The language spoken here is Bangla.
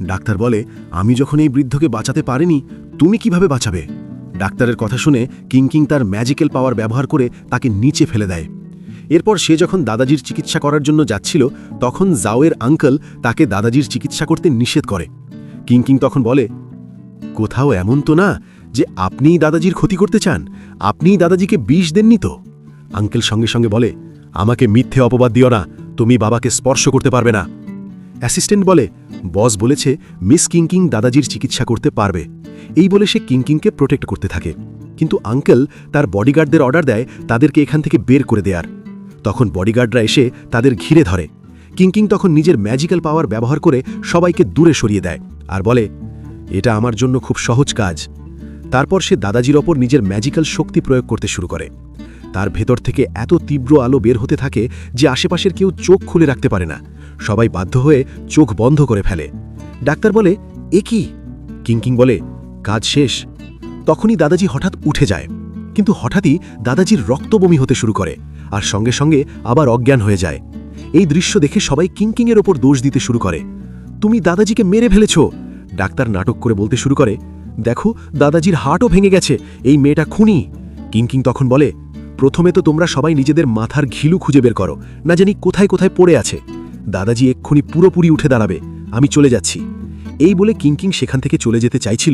ডাক্তার বলে, আমি যখন এই বৃদ্ধকে বাঁচাতে পারিনি, তুমি কিভাবে বাঁচাবে? ডাক্তারের কথা শুনে কিংকিং তার ম্যাজিক্যাল পাওয়ার ব্যবহার করে তাকে নিচে ফেলে দেয়। এরপর সে যখন দাদাজির চিকিৎসা করার জন্য যাচ্ছিল, তখন জাওয়ের আঙ্কেল তাকে দাদাজির চিকিৎসা করতে নিষেধ করে। কিংকিং তখন বলে, কোথাও এমন তো না যে আপনিই দাদাজির ক্ষতি করতে চান? আপনিই দাদাজিকে বিষ দেননি তো? আঙ্কেল সঙ্গে সঙ্গে বলে, আমাকে মিথ্যে অপবাদ দিও না, তুমি বাবাকে স্পর্শ করতে পারবে না। অ্যাসিস্ট্যান্ট বলে, বস বলেছে মিস কিংকিং দাদাজির চিকিৎসা করতে পারবে। এই বলে সে কিংকিংকে প্রোটেক্ট করতে থাকে। কিন্তু আঙ্কেল তার বডিগার্ডদের অর্ডার দেয় তাদেরকে এখান থেকে বের করে দেয়ার। তখন বডিগার্ডরা এসে তাদের ঘিরে ধরে। কিংকিং তখন নিজের ম্যাজিক্যাল পাওয়ার ব্যবহার করে সবাইকে দূরে সরিয়ে দেয় আর বলে, এটা আমার জন্য খুব সহজ কাজ। তারপর সে দাদাজির ওপর নিজের ম্যাজিক্যাল শক্তি প্রয়োগ করতে শুরু করে। তার ভেতর থেকে এত তীব্র আলো বের হতে থাকে যে আশেপাশের কেউ চোখ খুলে রাখতে পারে না। সবাই বাধ্য হয়ে চোখ বন্ধ করে ফেলে। ডাক্তার বলে, এ কি? কিংকিং বলে, কাজ শেষ। তখনই দাদাজি হঠাৎ উঠে যায়, কিন্তু হঠাৎই দাদাজির রক্তবমি হতে শুরু করে আর সঙ্গে সঙ্গে আবার অজ্ঞান হয়ে যায়। এই দৃশ্য দেখে সবাই কিংকিংয়ের ওপর দোষ দিতে শুরু করে। তুমি দাদাজিকে মেরে ফেলেছ। ডাক্তার নাটক করে বলতে শুরু করে, দেখো দাদাজির হার্টও ভেঙে গেছে, এই মেয়েটা খুনি। কিংকিং তখন বলে, প্রথমে তো তোমরা সবাই নিজেদের মাথার ঘিলু খুঁজে বের করো, না জানি কোথায় কোথায় পড়ে আছে। দাদাজি এক্ষুনি পুরোপুরি উঠে দাঁড়াবে, আমি চলে যাচ্ছি। এই বলে কিংকিং সেখান থেকে চলে যেতে চাইছিল,